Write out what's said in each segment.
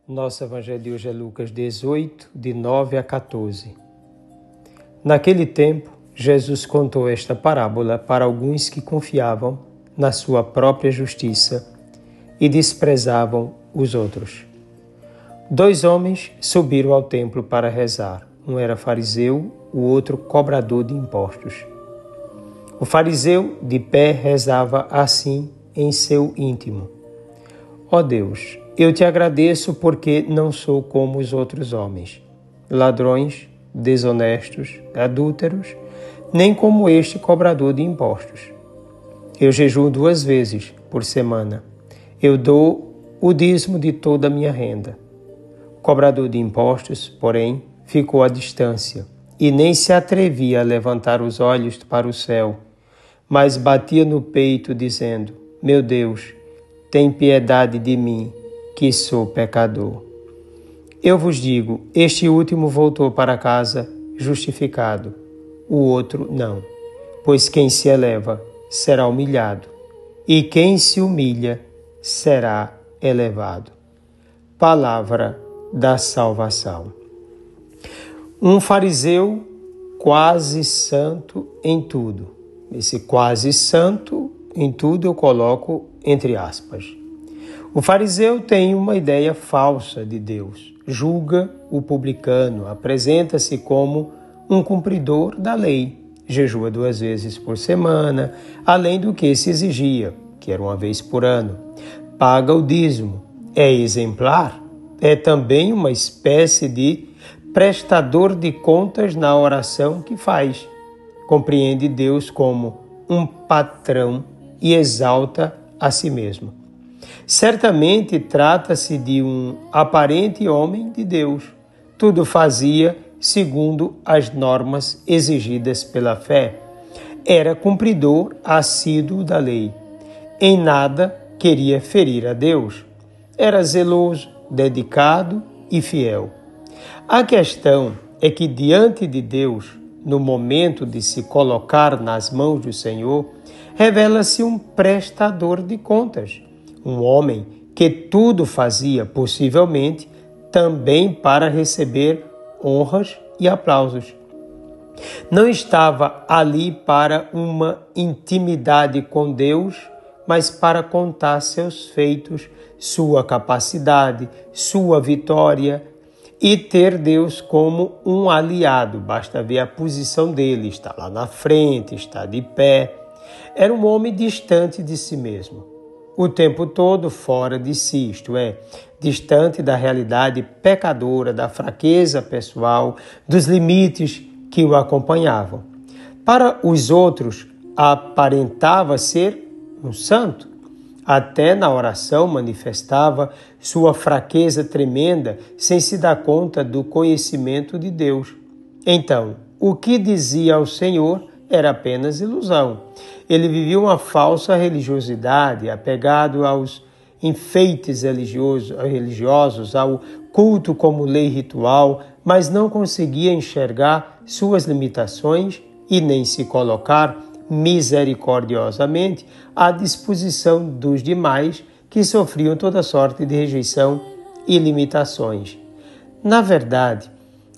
Nosso evangelho de hoje é Lucas 18, de 9 a 14. Naquele tempo, Jesus contou esta parábola para alguns que confiavam na sua própria justiça e desprezavam os outros. 2 homens subiram ao templo para rezar. Um era fariseu, o outro cobrador de impostos. O fariseu, de pé, rezava assim em seu íntimo: Ó Deus, eu te agradeço porque não sou como os outros homens, ladrões, desonestos, adúlteros, nem como este cobrador de impostos. Eu jejuo 2 vezes por semana. Eu dou o dízimo de toda a minha renda. O cobrador de impostos, porém, ficou à distância e nem se atrevia a levantar os olhos para o céu, mas batia no peito, dizendo: Meu Deus, tem piedade de mim, que sou pecador. Eu vos digo, este último voltou para casa justificado, o outro não. Pois quem se eleva será humilhado, e quem se humilha será elevado. Palavra da salvação. Um fariseu quase santo em tudo. Esse quase santo em tudo eu coloco entre aspas. O fariseu tem uma ideia falsa de Deus. Julga o publicano, apresenta-se como um cumpridor da lei. Jejua 2 vezes por semana, além do que se exigia, que era 1 vez por ano. Paga o dízimo. É exemplar. É também uma espécie de prestador de contas na oração que faz. Compreende Deus como um patrão e exalta a si mesmo. Certamente trata-se de um aparente homem de Deus. Tudo fazia segundo as normas exigidas pela fé. Era cumpridor assíduo da lei. Em nada queria ferir a Deus. Era zeloso, dedicado e fiel. A questão é que diante de Deus, no momento de se colocar nas mãos do Senhor, revela-se um prestador de contas. Um homem que tudo fazia, possivelmente, também para receber honras e aplausos. Não estava ali para uma intimidade com Deus, mas para contar seus feitos, sua capacidade, sua vitória e ter Deus como um aliado. Basta ver a posição dele, está lá na frente, está de pé. Era um homem distante de si mesmo. O tempo todo fora de si, isto é, distante da realidade pecadora, da fraqueza pessoal, dos limites que o acompanhavam. Para os outros, aparentava ser um santo. Até na oração manifestava sua fraqueza tremenda, sem se dar conta do conhecimento de Deus. Então, o que dizia ao Senhor era apenas ilusão. Ele vivia uma falsa religiosidade, apegado aos enfeites religiosos, ao culto como lei ritual, mas não conseguia enxergar suas limitações e nem se colocar misericordiosamente à disposição dos demais que sofriam toda sorte de rejeição e limitações. Na verdade,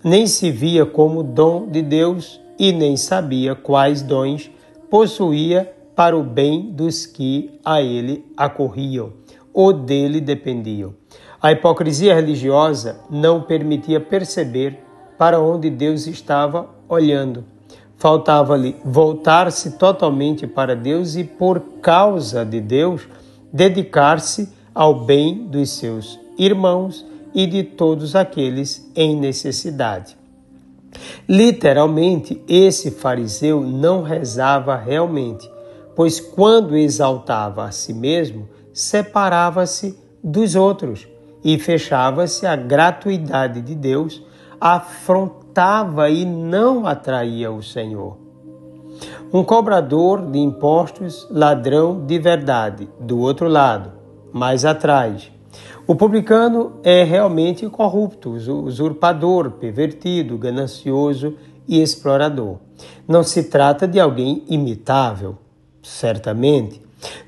nem se via como dom de Deus e nem sabia quais dons possuía para o bem dos que a ele acorriam ou dele dependiam. A hipocrisia religiosa não permitia perceber para onde Deus estava olhando. Faltava-lhe voltar-se totalmente para Deus e, por causa de Deus, dedicar-se ao bem dos seus irmãos e de todos aqueles em necessidade. Literalmente, esse fariseu não rezava realmente, pois quando exaltava a si mesmo, separava-se dos outros e fechava-se à gratuidade de Deus, afrontava e não atraía o Senhor. Um cobrador de impostos, ladrão de verdade, do outro lado, mais atrás. O publicano é realmente corrupto, usurpador, pervertido, ganancioso e explorador. Não se trata de alguém imitável, certamente.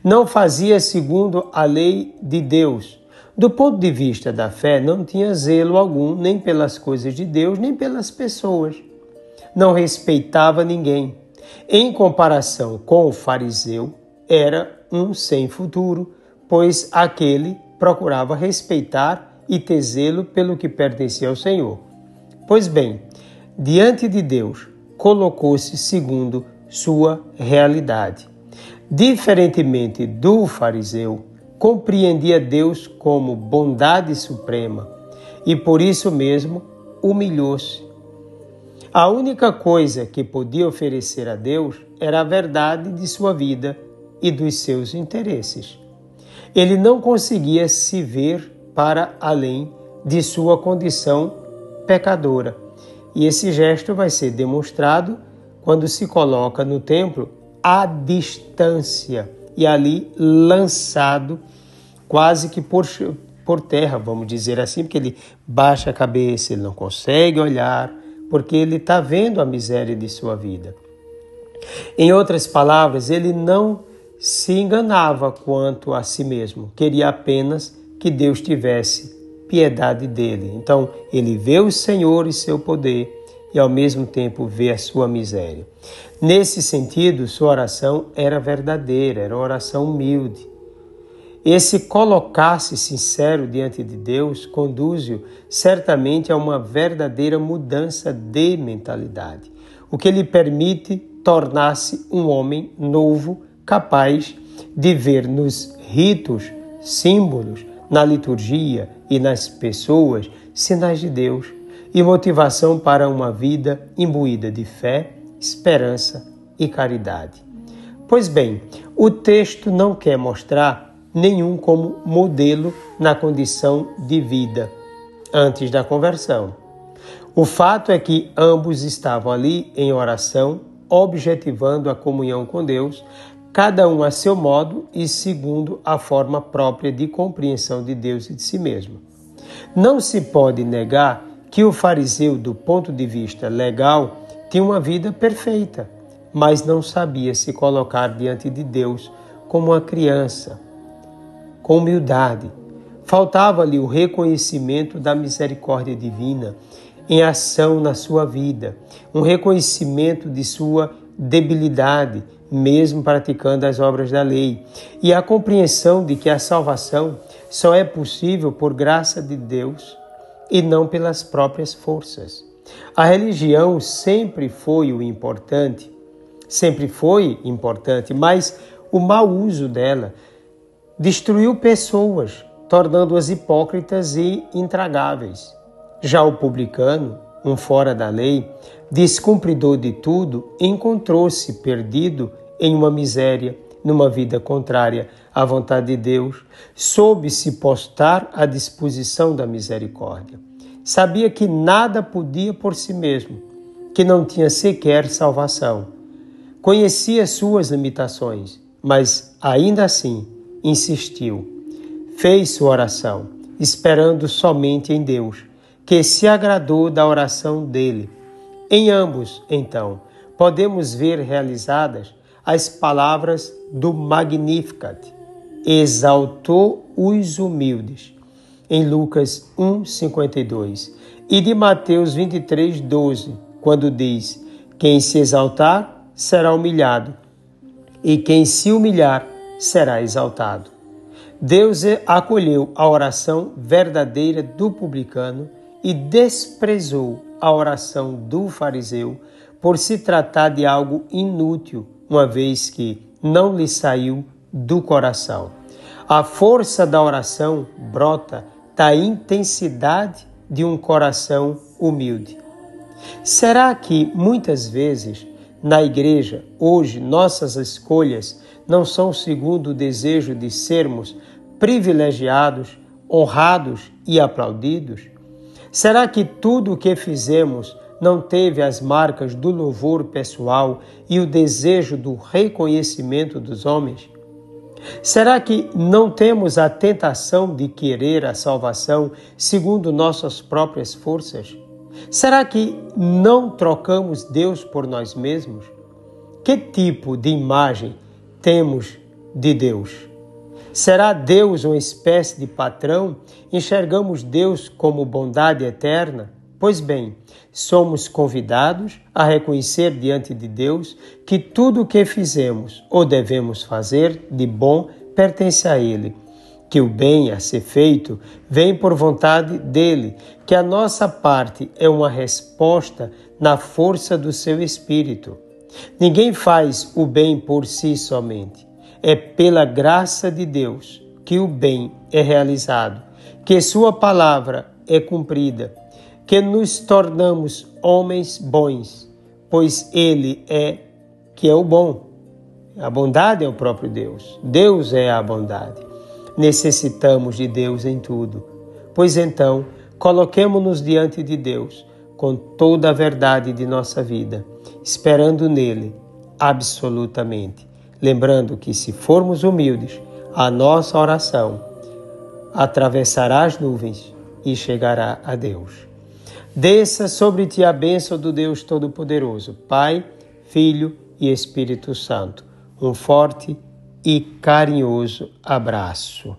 Não fazia segundo a lei de Deus. Do ponto de vista da fé, não tinha zelo algum, nem pelas coisas de Deus, nem pelas pessoas. Não respeitava ninguém. Em comparação com o fariseu, era um sem futuro, pois aquele procurava respeitar e ter zelo pelo que pertencia ao Senhor. Pois bem, diante de Deus, colocou-se segundo sua realidade. Diferentemente do fariseu, compreendia Deus como bondade suprema e por isso mesmo humilhou-se. A única coisa que podia oferecer a Deus era a verdade de sua vida e dos seus interesses. Ele não conseguia se ver para além de sua condição pecadora. E esse gesto vai ser demonstrado quando se coloca no templo à distância e ali lançado quase que por terra, vamos dizer assim, porque ele baixa a cabeça, ele não consegue olhar, porque ele está vendo a miséria de sua vida. Em outras palavras, ele não se enganava quanto a si mesmo, queria apenas que Deus tivesse piedade dele. Então, ele vê o Senhor e seu poder e ao mesmo tempo vê a sua miséria. Nesse sentido, sua oração era verdadeira, era uma oração humilde. Esse colocar-se sincero diante de Deus conduz-o certamente a uma verdadeira mudança de mentalidade, o que lhe permite tornar-se um homem novo, capaz de ver nos ritos, símbolos, na liturgia e nas pessoas sinais de Deus e motivação para uma vida imbuída de fé, esperança e caridade. Pois bem, o texto não quer mostrar nenhum como modelo na condição de vida antes da conversão. O fato é que ambos estavam ali em oração, objetivando a comunhão com Deus, cada um a seu modo e segundo a forma própria de compreensão de Deus e de si mesmo. Não se pode negar que o fariseu, do ponto de vista legal, tinha uma vida perfeita, mas não sabia se colocar diante de Deus como uma criança, com humildade. Faltava-lhe o reconhecimento da misericórdia divina em ação na sua vida, um reconhecimento de sua debilidade, mesmo praticando as obras da lei, e a compreensão de que a salvação só é possível por graça de Deus e não pelas próprias forças. A religião sempre foi importante, mas o mau uso dela destruiu pessoas, tornando-as hipócritas e intragáveis. Já o publicano, um fora da lei, descumpridor de tudo, encontrou-se perdido em uma miséria, numa vida contrária à vontade de Deus, soube se postar à disposição da misericórdia. Sabia que nada podia por si mesmo, que não tinha sequer salvação. Conhecia suas limitações, mas ainda assim insistiu. Fez sua oração, esperando somente em Deus, que se agradou da oração dele. Em ambos, então, podemos ver realizadas as palavras do Magnificat. Exaltou os humildes, em Lucas 1,52, e de Mateus 23,12, quando diz: quem se exaltar será humilhado, e quem se humilhar será exaltado. Deus acolheu a oração verdadeira do publicano e desprezou a oração do fariseu por se tratar de algo inútil, uma vez que não lhe saiu do coração. A força da oração brota da intensidade de um coração humilde. Será que muitas vezes na igreja, hoje, nossas escolhas não são segundo o desejo de sermos privilegiados, honrados e aplaudidos? Será que tudo o que fizemos não teve as marcas do louvor pessoal e o desejo do reconhecimento dos homens? Será que não temos a tentação de querer a salvação segundo nossas próprias forças? Será que não trocamos Deus por nós mesmos? Que tipo de imagem temos de Deus? Será Deus uma espécie de patrão? Enxergamos Deus como bondade eterna? Pois bem, somos convidados a reconhecer diante de Deus que tudo o que fizemos ou devemos fazer de bom pertence a Ele, que o bem a ser feito vem por vontade dEle, que a nossa parte é uma resposta na força do seu Espírito. Ninguém faz o bem por si somente. É pela graça de Deus que o bem é realizado, que sua palavra é cumprida, que nos tornamos homens bons, pois Ele é que é o bom. A bondade é o próprio Deus. Deus é a bondade. Necessitamos de Deus em tudo. Pois então, coloquemo-nos diante de Deus com toda a verdade de nossa vida, esperando nele absolutamente. Lembrando que, se formos humildes, a nossa oração atravessará as nuvens e chegará a Deus. Desça sobre ti a bênção do Deus Todo-Poderoso, Pai, Filho e Espírito Santo. Um forte e carinhoso abraço.